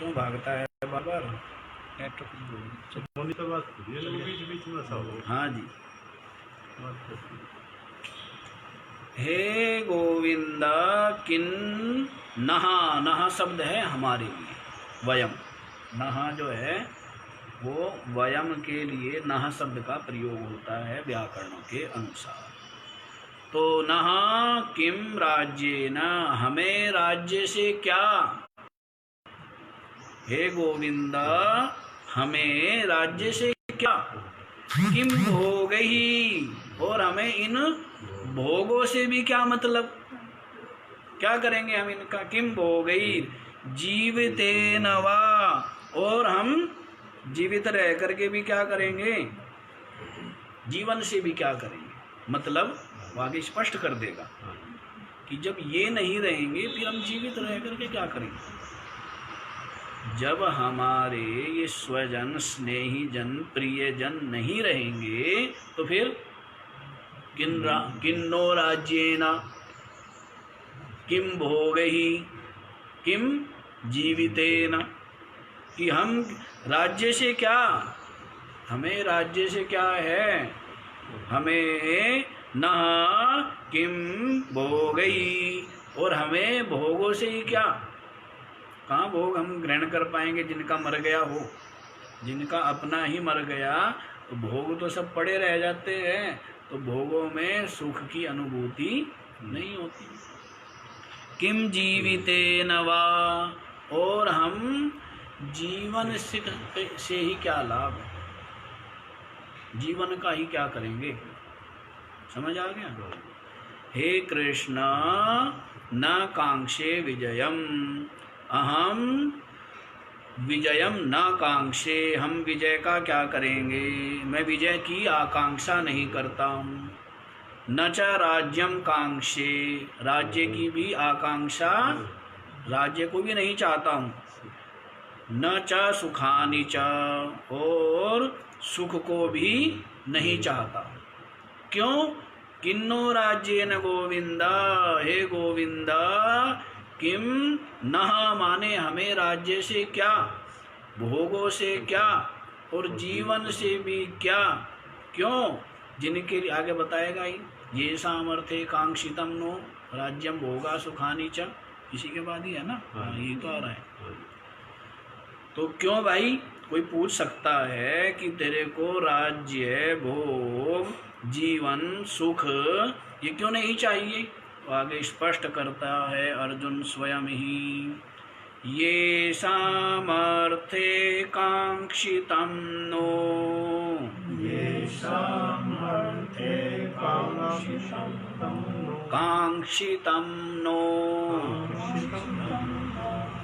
क्यों भागता है बार बार? बीच में सब। हाँ जी। हे गोविंदा किन नहा, नहा शब्द है हमारे लिए, वयम, नहा जो है वो वयम के लिए नहा शब्द का प्रयोग होता है व्याकरणों के अनुसार। तो नहा किम राज्येन, हमें राज्य से क्या, हे गोविंदा हमें राज्य से क्या, किम भोग ही, और हमें इन भोगों से भी क्या मतलब, क्या करेंगे हम इनका, किम भोगई जीवितेन वा, और हम जीवित रह करके भी क्या करेंगे, जीवन से भी क्या करेंगे, मतलब वो आगे स्पष्ट कर देगा कि जब ये नहीं रहेंगे फिर हम जीवित रह करके क्या करेंगे। जब हमारे ये स्वजन स्नेही जन प्रियजन नहीं रहेंगे तो फिर किन्नो राज्येन किम भोगहि किम जीवितेन, कि हम राज्य से क्या, हमें राज्य से क्या है, हमें न किम भोगई, और हमें भोगों से ही क्या, कहाँ भोग हम ग्रहण कर पाएंगे जिनका मर गया हो, जिनका अपना ही मर गया तो भोग तो सब पड़े रह जाते हैं, तो भोगों में सुख की अनुभूति नहीं होती। किम जीवितेन वा, और हम जीवन से ही क्या लाभ, जीवन का ही क्या करेंगे, समझ आ गया। हे कृष्ण न कांक्षे विजयम, अहम विजयम न कांक्षे, हम विजय का क्या करेंगे, मैं विजय की आकांक्षा नहीं करता हूँ। न च राज्यम कांक्षे, राज्य की भी आकांक्षा, राज्य को भी नहीं चाहता हूँ। न च सुखानि च, और सुख को भी नहीं चाहता। क्यों, किन्नो राज्येन गोविंदा, हे गोविंदा किम नहा, माने हमें राज्य से क्या, भोगों से क्या, और जीवन से भी क्या, क्यों, जिनके आगे बताएगा ही, ये सामर्थ्य कांक्षितम नो राज्यम भोगा सुखानी च, इसी के बाद ही है ना, ये तो आ रहा है। तो क्यों भाई, कोई पूछ सकता है कि तेरे को राज्य भोग जीवन सुख ये क्यों नहीं चाहिए, तो आगे स्पष्ट करता है अर्जुन स्वयं ही, ये सामर्थ्ये कांक्षितम नो, ये सामर्थ्ये कांक्षितम नो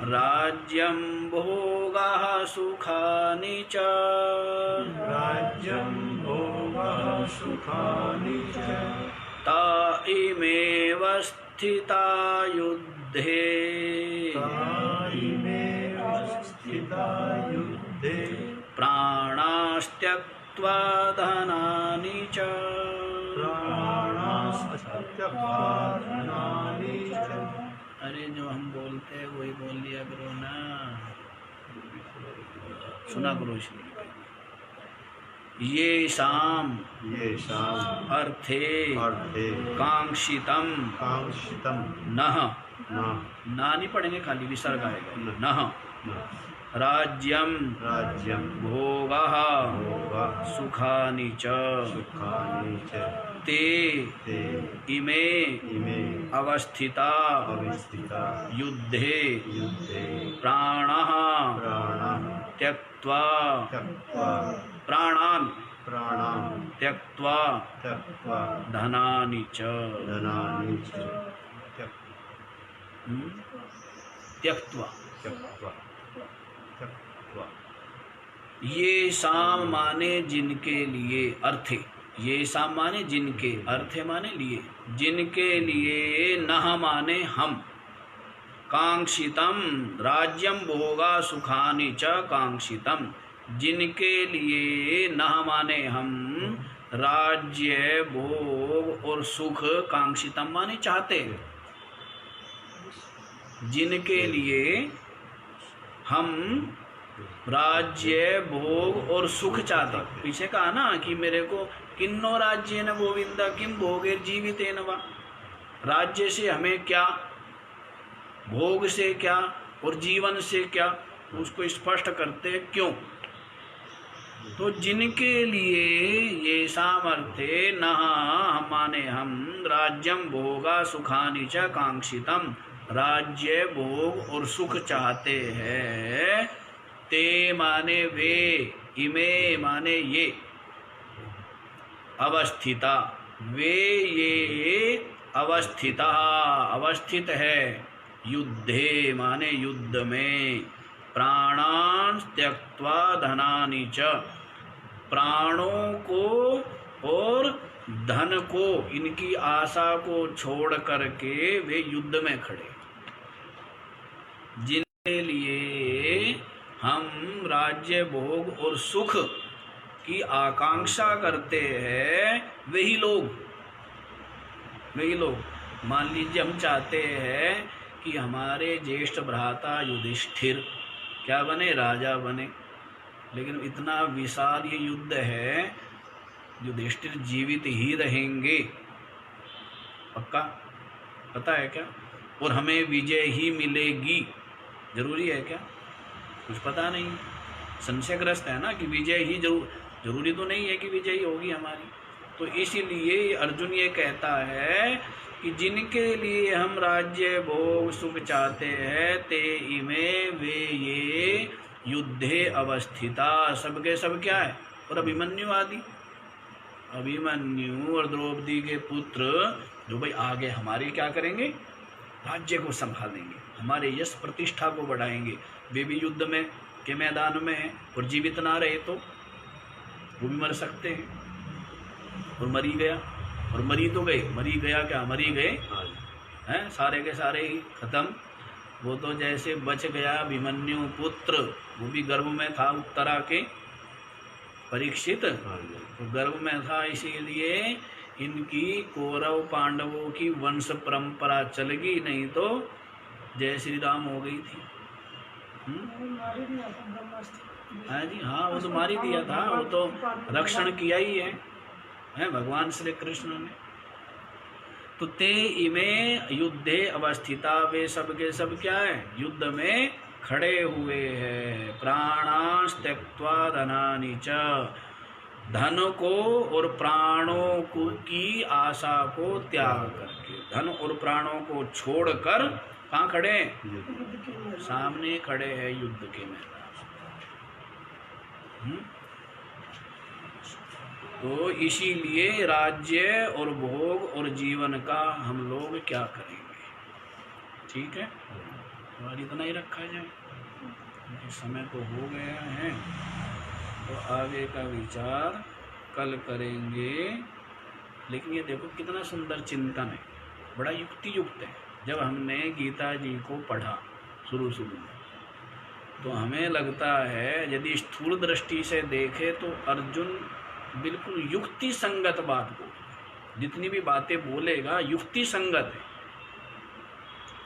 राज्यं भोगः सुखानि च, राज्यं भोगः सुखानि च, ता इमेव स्थिता युद्धे, प्राणास्त्यक्त्वा धनानि च, अरे जो हम बोलते हैं वही बोल लिया करो ना, सुना करो इसलिए। ये शाम अर्थे कांक्षितम नह, ना नहीं पढ़ेंगे, खाली विसर्ग आएगा, नह राज्यम भोगः सुखानि च, ते इमे अवस्थिता युद्धे प्राणः त्यक्त्वा, प्राणान् त्यक्त्वा धनानि च, त्यक्त्वा, ये शाम माने जिनके लिए, अर्थे, ये शाम माने जिनके, अर्थे माने लिए, जिनके लिए, नह माने हम, कांक्षितम राज्यम भोगा सुखानि च कांक्षितम, जिनके लिए, नह माने हम, राज्य भोग और सुख, कांक्षितम माने चाहते, जिनके लिए हम राज्य भोग और सुख चाहते। पीछे कहा ना कि मेरे को किन्नो राज्य न गोविंद किम भोगेर जीवितेन वा। राज्य से हमें क्या, भोग से क्या और जीवन से क्या, उसको स्पष्ट करते क्यों। तो जिनके लिए ये सामर्थ्य न माने हम राज्यम भोगा सुखानि च कांक्षितम, राज्य भोग और सुख चाहते हैं, ते माने वे, इमे माने ये, अवस्थिता वे ये अवस्थिता अवस्थित है, युद्धे माने युद्ध में, प्राणान् त्यक्त्वा धनानि च, प्राणों को और धन को, इनकी आशा को छोड़ करके वे युद्ध में खड़े। जिनके लिए हम राज्य भोग और सुख की आकांक्षा करते हैं, वही लोग मान लीजिए हम चाहते हैं कि हमारे ज्येष्ठ भ्राता युधिष्ठिर क्या बने, राजा बने, लेकिन इतना विशाल ये युद्ध है, युधिष्ठिर जीवित ही रहेंगे पक्का, पता है क्या, और हमें विजय ही मिलेगी, जरूरी है क्या, कुछ पता नहीं, संशयग्रस्त है ना कि विजय ही जरूरी तो नहीं है कि विजय होगी हमारी। तो इसीलिए अर्जुन ये कहता है कि जिनके लिए हम राज्य भोग सुख चाहते हैं, ते इमे वे ये युद्धे अवस्थिता, सबके सब क्या है, और अभिमन्यु आदि, अभिमन्यु और द्रौपदी के पुत्र जो भाई आगे हमारे क्या करेंगे, राज्य को संभालेंगे, हमारे यश प्रतिष्ठा को बढ़ाएंगे, वे भी युद्ध में के मैदान में हैं, और जीवित ना रहे तो वो भी मर सकते हैं, और मरी गया, और मरी तो गए, मरी गया क्या, मरी गए हैं, सारे के सारे ही खत्म। वो तो जैसे बच गया अभिमन्यु पुत्र, वो भी गर्भ में था उत्तरा के, परीक्षित तो गर्भ में था, इसीलिए इनकी कौरव पांडवों की वंश परंपरा चल गई, नहीं तो जय श्री राम हो गई थी। हाँ जी, हाँ वो तो मार ही दिया था, वो तो रक्षण किया ही है भगवान श्री कृष्ण ने। तो ते इमे युद्धे अवस्थिता, वे सब के सब क्या है, युद्ध में खड़े हुए हैं, प्राणांश त्यक्त्वा धनानि च, धन को और प्राणों को की आशा को त्याग करके, धन और प्राणों को छोड़कर कहाँ खड़े हैं, सामने खड़े हैं युद्ध के मैदान। तो इसीलिए राज्य और भोग और जीवन का हम लोग क्या करेंगे, ठीक है, तो आज इतना ही रखा जाए, समय तो हो गया है, तो आगे का विचार कल करेंगे। लेकिन ये देखो कितना सुंदर चिंतन है, बड़ा युक्ति युक्त है। जब हमने गीता जी को पढ़ा शुरू में, तो हमें लगता है यदि स्थूल दृष्टि से देखे तो अर्जुन बिल्कुल युक्ति संगत बात बोले, जितनी भी बातें बोलेगा युक्ति संगत है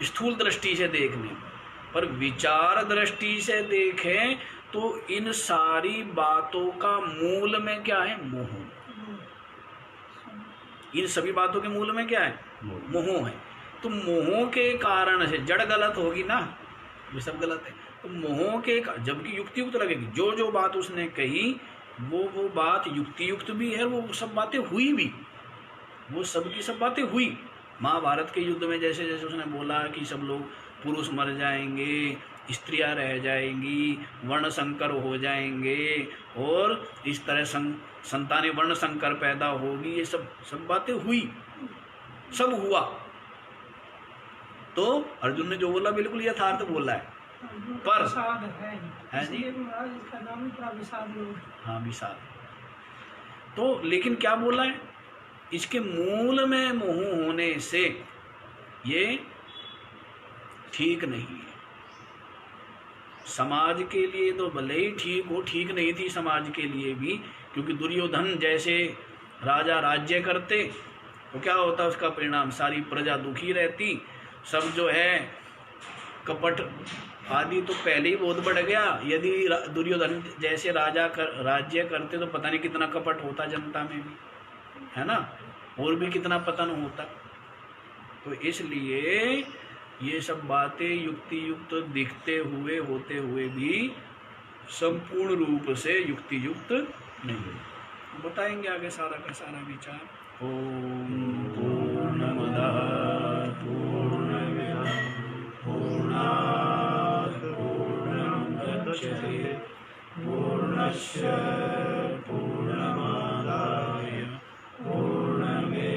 स्थूल दृष्टि से देखने, पर विचार दृष्टि से देखें तो इन सारी बातों का मूल में क्या है, मोह। इन सभी बातों के मूल में क्या है, मोह है। तो मोह के कारण से जड़ गलत होगी ना, ये सब गलत है। तो मोह के, जबकि युक्ति युक्त लगेगी, जो जो बात उसने कही वो बात युक्ति युक्त भी है, वो सब बातें हुई भी, वो सब की सब बातें हुई। महाभारत के युद्ध में जैसे जैसे उसने बोला कि सब लोग पुरुष मर जाएंगे, स्त्रियां रह जाएंगी, वर्ण संकर हो जाएंगे, और इस तरह संतानें वर्ण संकर पैदा होगी, ये सब बातें हुई, सब हुआ। तो अर्जुन ने जो बोला बिल्कुल यथार्थ बोला है, पर है जी, हाँ विषाद। तो लेकिन क्या बोला है, इसके मूल में मोह होने से ये ठीक नहीं है। समाज के लिए तो भले ही ठीक हो, ठीक नहीं थी समाज के लिए भी, क्योंकि दुर्योधन जैसे राजा राज्य करते तो क्या होता, उसका परिणाम सारी प्रजा दुखी रहती, सब जो है कपट आदि तो पहले ही बहुत बढ़ गया। यदि दुर्योधन जैसे राजा राज्य करते तो पता नहीं कितना कपट होता जनता में भी, है ना, और भी कितना पतन होता। तो इसलिए ये सब बातें युक्ति युक्त दिखते हुए होते हुए भी संपूर्ण रूप से युक्ति युक्त नहीं। बताएंगे आगे सारा का सारा विचार। ओम पूर्णमदः पूर्णमिदं पूर्णात् पूर्णमुदच्यते पूर्णस्य पूर्णमादाय पूर्णमेवावशिष्यते।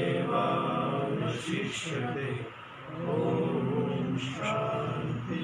ओम शांति।